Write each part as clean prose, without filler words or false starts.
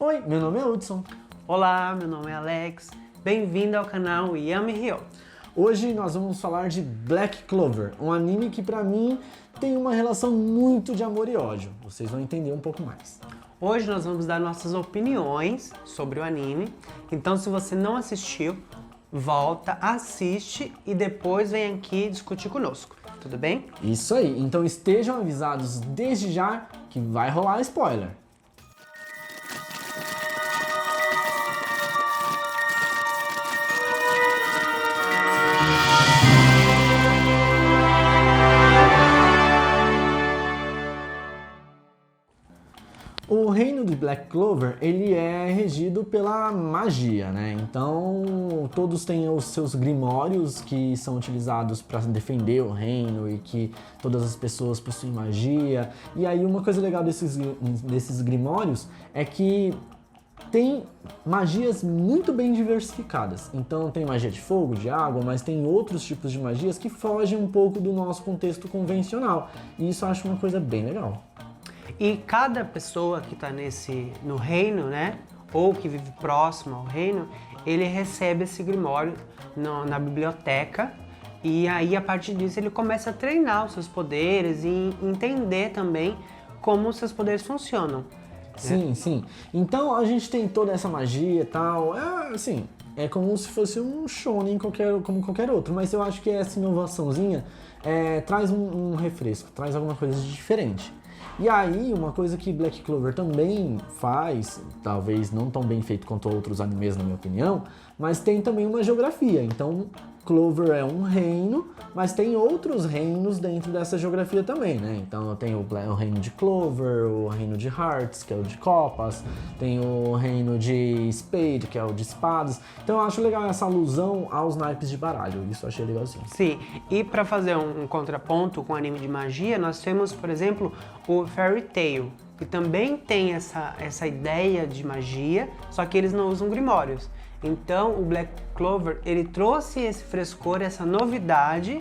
Oi, meu nome é Hudson. Olá, meu nome é Alex. Bem-vindo ao canal Yami Ryo. Hoje nós vamos falar de Black Clover, um anime que pra mim tem uma relação muito de amor e ódio. Vocês vão entender um pouco mais. Hoje nós vamos dar nossas opiniões sobre o anime. Então, se você não assistiu, volta, assiste e depois vem aqui discutir conosco. Tudo bem? Isso aí, então estejam avisados desde já que vai rolar spoiler. O reino de Black Clover, ele é regido pela magia, né? Então, todos têm os seus grimórios que são utilizados para defender o reino e que todas as pessoas possuem magia. E aí, uma coisa legal desses grimórios é que tem magias muito bem diversificadas. Então, tem magia de fogo, de água, mas tem outros tipos de magias que fogem um pouco do nosso contexto convencional. E isso eu acho uma coisa bem legal. E cada pessoa que está no reino, né, ou que vive próximo ao reino, ele recebe esse grimório na biblioteca e aí a partir disso ele começa a treinar os seus poderes e entender também como os seus poderes funcionam. Sim, né? sim. Então a gente tem toda essa magia e tal, é como se fosse um shonen como qualquer outro, mas eu acho que essa inovaçãozinha traz um refresco, traz alguma coisa de diferente. E aí, uma coisa que Black Clover também faz, talvez não tão bem feito quanto outros animes na minha opinião, mas tem também uma geografia. Então, Clover é um reino, mas tem outros reinos dentro dessa geografia também, né? Então, tem o reino de Clover, o reino de Hearts, que é o de copas, tem o reino de Spade, que é o de espadas. Então, eu acho legal essa alusão aos naipes de baralho. Isso eu achei legalzinho. Sim, e para fazer um contraponto com o anime de magia, nós temos, por exemplo, o Fairy Tail, que também tem essa ideia de magia, só que eles não usam grimórios. Então, o Black Clover, ele trouxe esse frescor, essa novidade,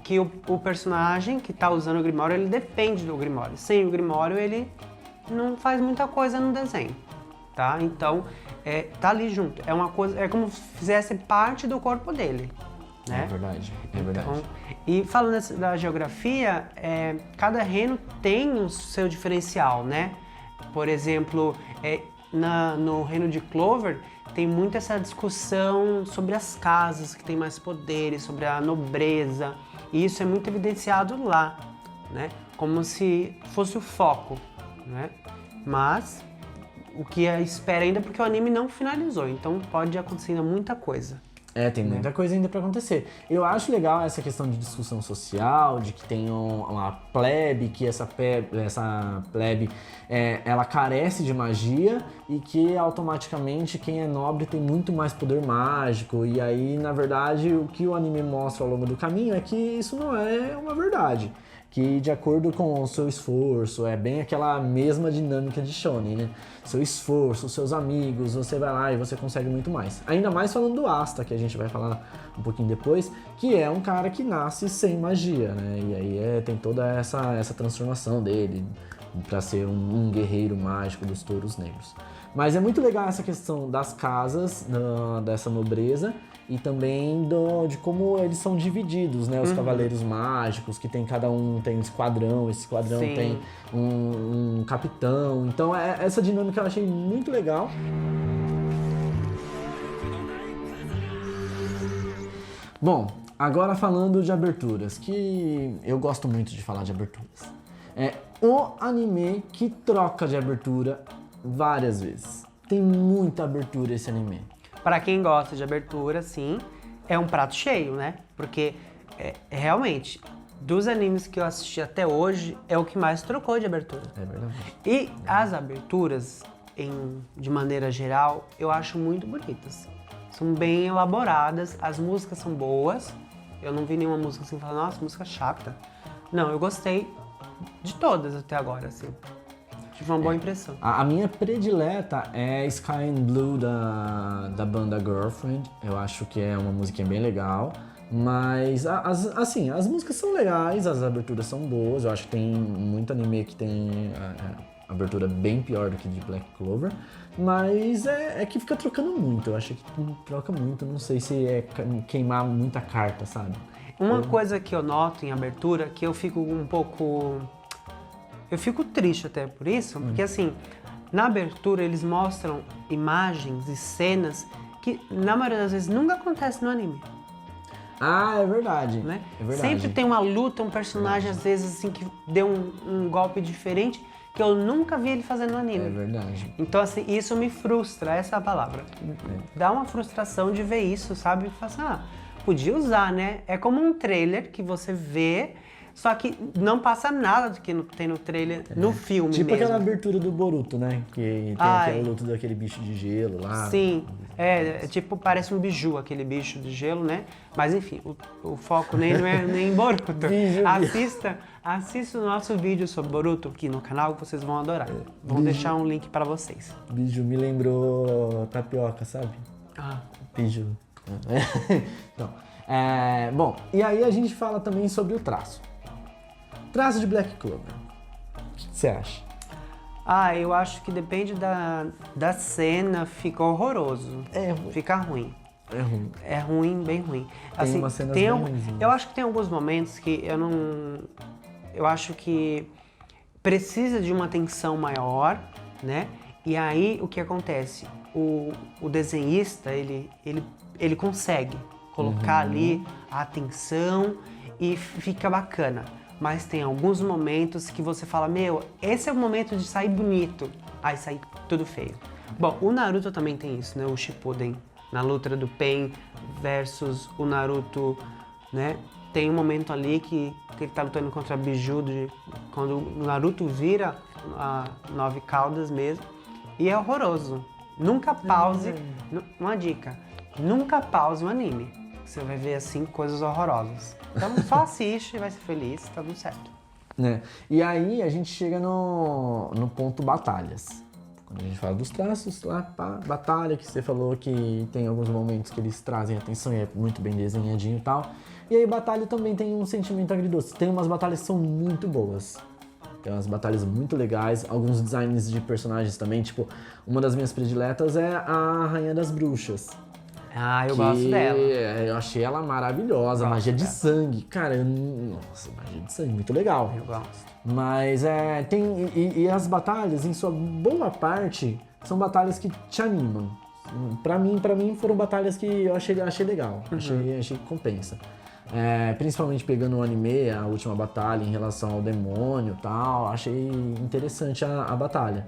que o personagem que está usando o grimório, ele depende do grimório. Sem o grimório, ele não faz muita coisa no desenho, tá? Então, tá ali junto. É uma coisa, é como se fizesse parte do corpo dele, né? É verdade, é verdade. Então, e falando da geografia, cada reino tem o seu diferencial, né? Por exemplo, no reino de Clover, tem muito essa discussão sobre as casas que têm mais poderes, sobre a nobreza, e isso é muito evidenciado lá, né? Como se fosse o foco, né? Mas o que espera ainda, porque o anime não finalizou, então pode acontecer ainda muita coisa. Tem muita coisa ainda pra acontecer. Eu acho legal essa questão de discussão social, de que tem uma plebe, que essa plebe ela carece de magia e que automaticamente quem é nobre tem muito mais poder mágico. E aí, na verdade, o que o anime mostra ao longo do caminho é que isso não é uma verdade. Que de acordo com o seu esforço, é bem aquela mesma dinâmica de shonen, né? Seu esforço, seus amigos, você vai lá e você consegue muito mais. Ainda mais falando do Asta, que a gente vai falar um pouquinho depois, que é um cara que nasce sem magia, né? E aí tem toda essa transformação dele para ser um guerreiro mágico dos touros negros. Mas é muito legal essa questão das casas, dessa nobreza, e também de como eles são divididos, né? Os cavaleiros mágicos, que cada um tem um esquadrão, esse esquadrão Sim. tem um capitão. Então essa dinâmica eu achei muito legal. Bom, agora falando de aberturas, que eu gosto muito de falar de aberturas. É o anime que troca de abertura várias vezes. Tem muita abertura esse anime. Para quem gosta de abertura, sim, é um prato cheio, né? Porque realmente, dos animes que eu assisti até hoje, é o que mais trocou de abertura. É verdade. E as aberturas, de maneira geral, eu acho muito bonitas. São bem elaboradas, as músicas são boas. Eu não vi nenhuma música assim, falar, nossa, música chata. Não, eu gostei de todas até agora, assim. Tive uma boa impressão. A minha predileta é Sky and Blue da banda Girlfriend. Eu acho que é uma musiquinha bem legal. Mas, as músicas são legais, as aberturas são boas. Eu acho que tem muito anime que tem abertura bem pior do que de Black Clover, mas é que fica trocando muito, eu acho que troca muito, não sei se é queimar muita carta, sabe? Uma coisa que eu noto em abertura, que eu fico um pouco... Eu fico triste até por isso, porque assim, na abertura eles mostram imagens e cenas que, na maioria das vezes, nunca acontece no anime. Ah, é verdade. Né? É verdade. Sempre tem uma luta, um personagem, às vezes, assim, que deu um golpe diferente que eu nunca vi ele fazer no anime. É verdade. Então, assim, isso me frustra, essa é a palavra. Dá uma frustração de ver isso, sabe? Fala assim, podia usar, né? É como um trailer que você vê, só que não passa nada do que tem no trailer, no filme tipo mesmo. aquela abertura do Boruto, né? Que tem aquela luta daquele bicho de gelo lá. Sim, tipo, parece um biju, aquele bicho de gelo, né? Mas enfim, o foco nem não é nem em Boruto. Assista o nosso vídeo sobre Boruto aqui no canal, que vocês vão adorar. Vou deixar um link para vocês. Biju me lembrou tapioca, sabe? Biju. Então, bom, e aí a gente fala também sobre o traço. Traço de Black Clover. O que você acha? Eu acho que depende da cena, fica horroroso. Fica ruim. É ruim. É ruim, bem ruim. Tem assim, umas cenas bem ruinzinhas. Eu acho que tem alguns momentos que eu não... Eu acho que precisa de uma atenção maior, né? E aí, o que acontece? O desenhista, ele consegue colocar ali a atenção e fica bacana. Mas tem alguns momentos que você fala, esse é o momento de sair bonito. Aí sai tudo feio. Bom, o Naruto também tem isso, né? O Shippuden, na luta do Pain versus o Naruto, né? Tem um momento ali que ele tá lutando contra a Biju, quando o Naruto vira a 9 caudas mesmo. E é horroroso. Nunca pause, uma dica, nunca pause o anime. Você vai ver, assim, coisas horrorosas. Então só assiste e vai ser feliz, tá tudo certo. E aí a gente chega no ponto batalhas. Quando a gente fala dos traços, lá, batalha, que você falou que tem alguns momentos que eles trazem atenção e é muito bem desenhadinho e tal. E aí batalha também tem um sentimento agridoce. Tem umas batalhas que são muito boas. Tem umas batalhas muito legais, alguns designs de personagens também, tipo, uma das minhas prediletas é a Rainha das Bruxas. Eu gosto dela. Eu achei ela maravilhosa, magia de sangue. Cara, nossa, magia de sangue, muito legal. Eu gosto. Mas tem. E as batalhas, em sua boa parte, são batalhas que te animam. Pra mim foram batalhas que eu achei legal. Achei que compensa. Principalmente pegando o anime, a última batalha em relação ao demônio e tal. Achei interessante a batalha.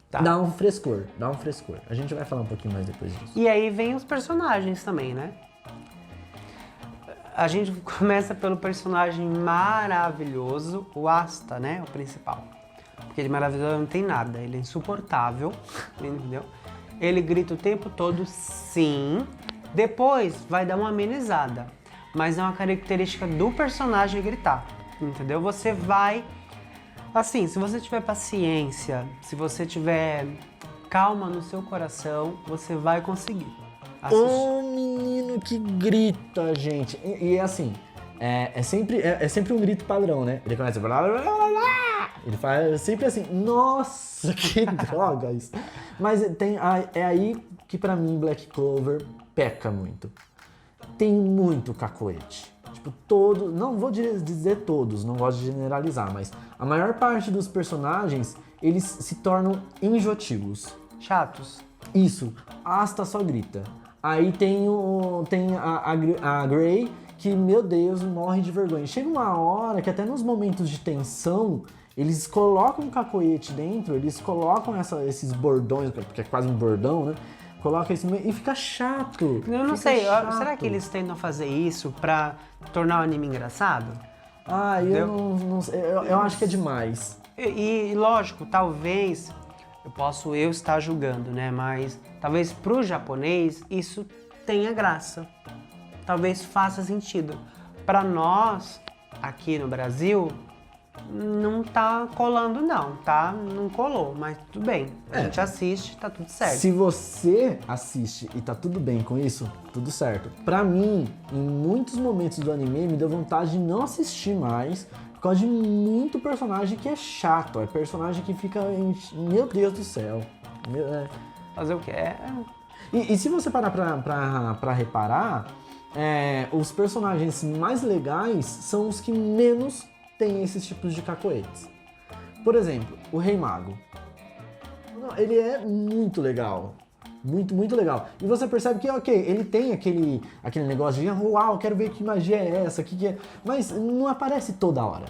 Tá. Dá um frescor. A gente vai falar um pouquinho mais depois disso. E aí vem os personagens também, né? A gente começa pelo personagem maravilhoso, o Asta, né? O principal. Porque de maravilhoso não tem nada, ele é insuportável, entendeu? Ele grita o tempo todo, sim. Depois vai dar uma amenizada. Mas é uma característica do personagem gritar, entendeu? Você vai... Assim, se você tiver paciência, se você tiver calma no seu coração, você vai conseguir assistir. O menino que grita, gente. E assim, é sempre um grito padrão, né? Ele começa... Blá, blá, blá, blá. Ele faz sempre assim, nossa, que droga isso. Mas é aí que pra mim Black Clover peca muito. Tem muito cacoete. Tipo, não vou dizer todos, não gosto de generalizar, mas a maior parte dos personagens, eles se tornam enjotivos. Chatos. Isso, Asta só grita. Aí tem a Grey, que, meu Deus, morre de vergonha. Chega uma hora que até nos momentos de tensão, eles colocam um cacoete dentro, eles colocam esses bordões, porque é quase um bordão, né? Coloca isso e fica chato. Eu não sei, será que eles tentam fazer isso pra tornar o anime engraçado? Eu acho que é demais. E lógico, talvez, eu estar julgando, né? Mas talvez pro japonês isso tenha graça. Talvez faça sentido. Pra nós, aqui no Brasil, não tá colando não, tá? Não colou, mas tudo bem. A gente assiste, tá tudo certo. Se você assiste e tá tudo bem com isso, tudo certo. Pra mim, em muitos momentos do anime, me deu vontade de não assistir mais, Por causa de muito personagem que é chato. É personagem que fica... Meu Deus do céu. Fazer o quê? E se você parar pra reparar, os personagens mais legais são os que menos têm esses tipos de cacoetes. Por exemplo, o Rei Mago. Ele é muito legal. Muito, muito legal. E você percebe que, ok, ele tem aquele negócio de, uau, quero ver que magia é essa, que é... Mas não aparece toda hora.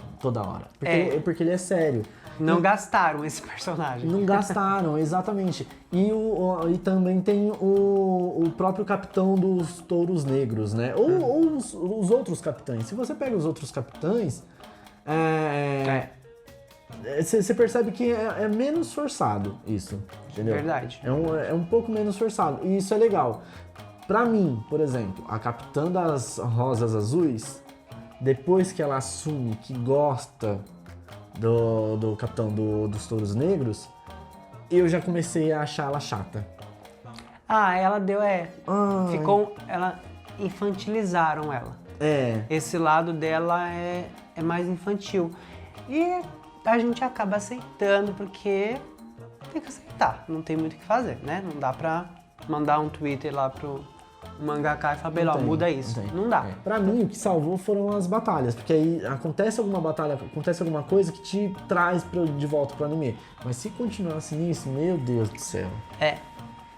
Porque ele é sério. Não gastaram esse personagem. Não gastaram, exatamente. E também tem o próprio capitão dos touros negros, né? Ou os outros capitães. Se você pega os outros capitães, você percebe que é menos forçado isso, entendeu? Verdade. É um pouco menos forçado. E isso é legal. Pra mim, por exemplo, a capitã das Rosas Azuis, depois que ela assume que gosta do capitão dos touros negros, eu já comecei a achar ela chata. Ela deu, infantilizaram ela. Esse lado dela é mais infantil. E a gente acaba aceitando, porque tem que aceitar, não tem muito o que fazer, né? Não dá pra mandar um Twitter lá pro mangaka e falar, muda isso. Não dá. Pra mim, o que salvou foram as batalhas, porque aí acontece alguma batalha, acontece alguma coisa que te traz de volta pro anime. Mas se continuasse nisso, meu Deus do céu.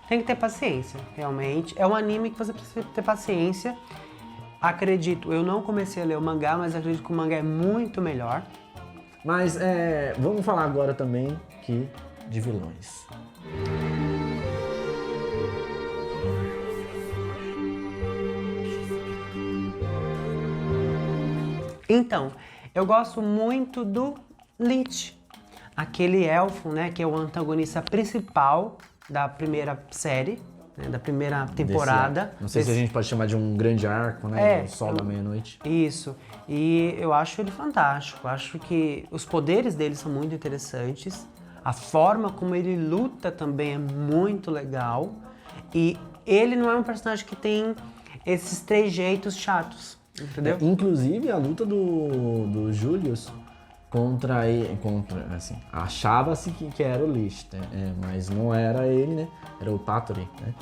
Tem que ter paciência, realmente. É um anime que você precisa ter paciência. Acredito, eu não comecei a ler o mangá, mas acredito que o mangá é muito melhor. Mas vamos falar agora também de vilões. Então, eu gosto muito do Lich, aquele elfo, né, que é o antagonista principal da primeira série, né, da primeira temporada. Não sei se a gente pode chamar de um grande arco, né, do Sol da Meia-Noite. Isso, e eu acho ele fantástico, eu acho que os poderes dele são muito interessantes, a forma como ele luta também é muito legal, e ele não é um personagem que tem esses trejeitos chatos. Entendeu? Inclusive a luta do Julius contra assim, achava-se que era o Lich, né? Mas não era ele, né? Era o Patry, né?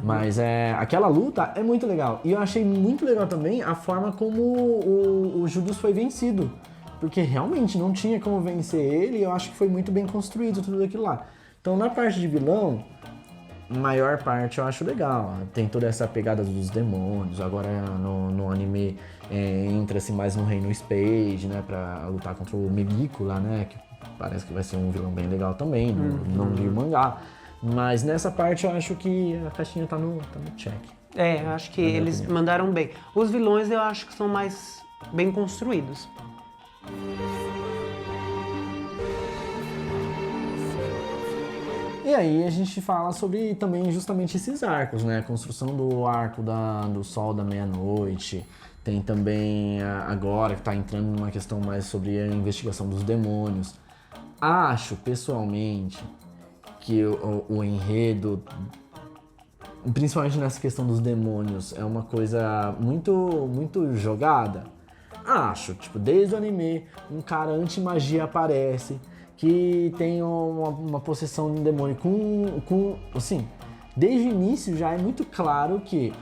Mas aquela luta é muito legal. E eu achei muito legal também a forma como o Julius foi vencido. Porque realmente não tinha como vencer ele, e eu acho que foi muito bem construído tudo aquilo lá. Então na parte de vilão, maior parte eu acho legal. Tem toda essa pegada dos demônios. Agora no anime entra-se mais no reino Spade, né? Pra lutar contra o Megiko lá, né? Que parece que vai ser um vilão bem legal também. Não li o mangá. Mas nessa parte eu acho que a caixinha tá no check. Eu acho que eles mandaram bem. Os vilões eu acho que são mais bem construídos. E aí a gente fala sobre também justamente esses arcos, né? A construção do arco do Sol da Meia-Noite. Tem também agora que tá entrando numa questão mais sobre a investigação dos demônios. Acho, pessoalmente, que o enredo, principalmente nessa questão dos demônios, é uma coisa muito, muito jogada. Acho, tipo, desde o anime, um cara anti-magia aparece, que tem uma possessão de um demônio assim, desde o início já é muito claro que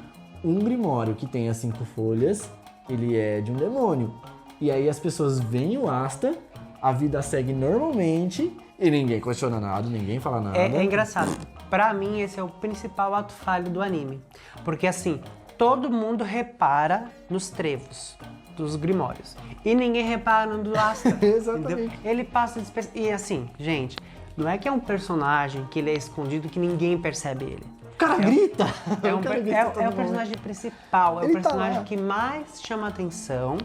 um Grimório que tem as 5 folhas, ele é de um demônio. E aí as pessoas veem o Asta, a vida segue normalmente e ninguém questiona nada, ninguém fala nada. É engraçado. Pra mim, esse é o principal ato falho do anime. Porque assim, todo mundo repara nos trevos dos Grimórios. E ninguém repara no do Asta. Exatamente. Entendeu? Ele passa e assim, gente, não é que é um personagem que ele é escondido que ninguém percebe ele. O cara grita! É o personagem principal, é o personagem que mais chama atenção.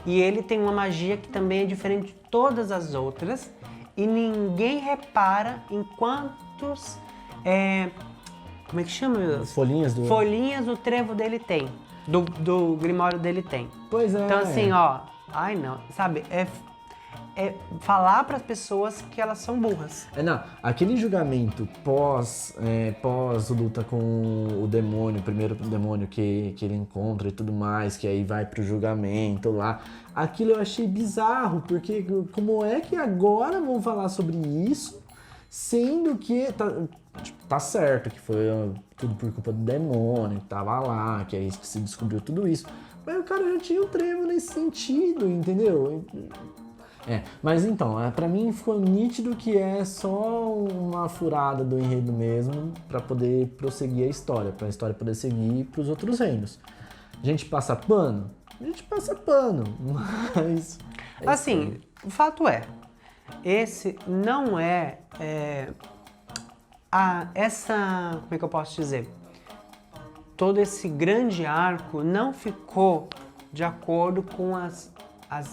E ele tem uma magia que também é diferente de todas as outras. E ninguém repara em quantos... como é que chama, meu Deus? Folhinhas do trevo dele tem. Do Grimório dele tem. Pois é. Então assim, ai não, sabe? falar para as pessoas que elas são burras. Não, aquele julgamento pós luta com o demônio, o primeiro demônio que ele encontra e tudo mais, que aí vai pro julgamento lá, aquilo eu achei bizarro, porque como é que agora vão falar sobre isso, sendo que tá certo que foi tudo por culpa do demônio, que tava lá, que é isso que se descobriu tudo isso, mas o cara já tinha um trevo nesse sentido, entendeu? Mas então, pra mim ficou nítido que é só uma furada do enredo mesmo pra poder prosseguir a história, pra história poder seguir pros outros reinos. A gente passa pano? A gente passa pano, mas... Assim, o fato esse não como é que eu posso dizer? Todo esse grande arco não ficou de acordo com as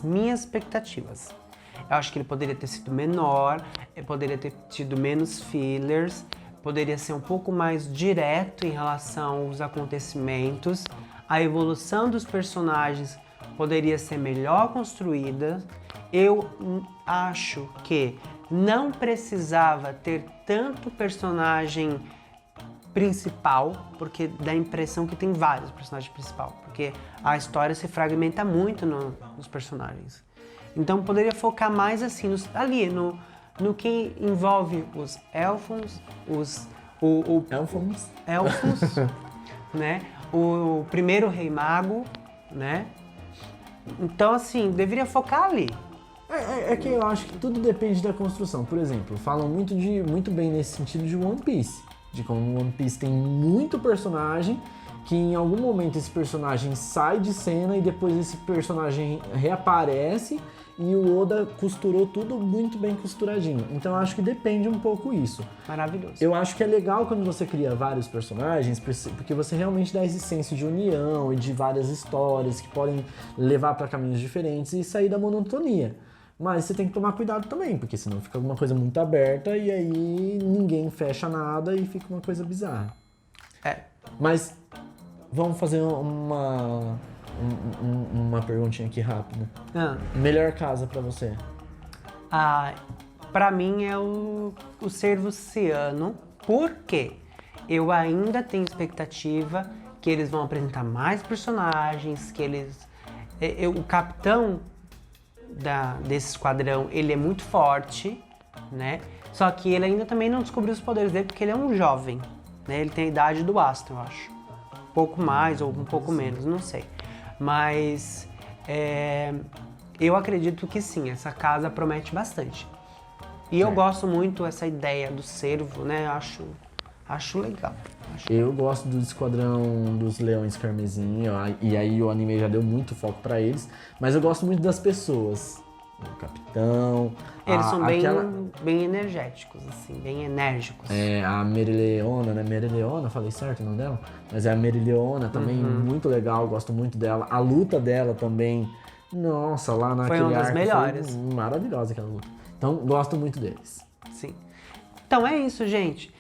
minhas expectativas. Eu acho que ele poderia ter sido menor, poderia ter tido menos fillers, poderia ser um pouco mais direto em relação aos acontecimentos, a evolução dos personagens poderia ser melhor construída. Eu acho que não precisava ter tanto personagem principal, porque dá a impressão que tem vários personagens principais, porque a história se fragmenta muito nos personagens. Então poderia focar mais assim, no que envolve os elfos, elfos, né? O primeiro rei mago, né? Então assim, deveria focar ali. É que eu acho que tudo depende da construção. Por exemplo, falam muito bem nesse sentido de One Piece. De como One Piece tem muito personagem, que em algum momento esse personagem sai de cena e depois esse personagem reaparece e o Oda costurou tudo muito bem costuradinho. Então eu acho que depende um pouco isso. Maravilhoso. Eu acho que é legal quando você cria vários personagens, porque você realmente dá esse senso de união e de várias histórias que podem levar para caminhos diferentes e sair da monotonia. Mas você tem que tomar cuidado também, porque senão fica alguma coisa muito aberta e aí ninguém fecha nada e fica uma coisa bizarra. Mas vamos fazer uma perguntinha aqui rápida. Melhor casa pra você? Pra mim é o Cervo Ciano, porque eu ainda tenho expectativa que eles vão apresentar mais personagens, o capitão desse esquadrão, ele é muito forte, né? Só que ele ainda também não descobriu os poderes dele porque ele é um jovem, né? Ele tem a idade do Aston, eu acho. Um pouco mais ou um pouco menos, não sei. Mas eu acredito que sim, essa casa promete bastante. E eu gosto muito dessa ideia do cervo, né? Acho legal. Eu gosto do esquadrão dos Leões Carmesim, e aí o anime já deu muito foco pra eles, mas eu gosto muito das pessoas. O capitão... Eles são bem energéticos, assim, bem enérgicos. A Merileona, né? Merileona, falei certo o nome dela? Mas é a Merileona também, muito legal, gosto muito dela. A luta dela também, nossa, lá naquele arco... Foi uma das melhores. Foi maravilhosa aquela luta. Então, gosto muito deles. Sim. Então é isso, gente.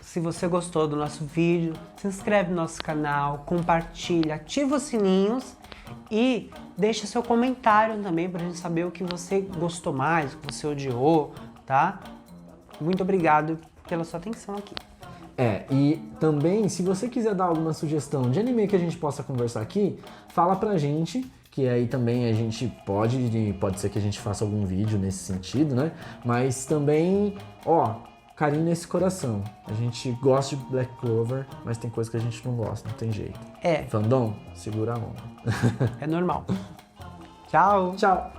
Se você gostou do nosso vídeo, se inscreve no nosso canal, compartilha, ativa os sininhos e deixa seu comentário também pra gente saber o que você gostou mais, o que você odiou, tá? Muito obrigado pela sua atenção aqui. E também, se você quiser dar alguma sugestão de anime que a gente possa conversar aqui, fala pra gente, que aí também a gente pode ser que a gente faça algum vídeo nesse sentido, né? Mas também, carinho nesse coração. A gente gosta de Black Clover, mas tem coisa que a gente não gosta, não tem jeito. Fandom, segura a onda. É normal. Tchau. Tchau.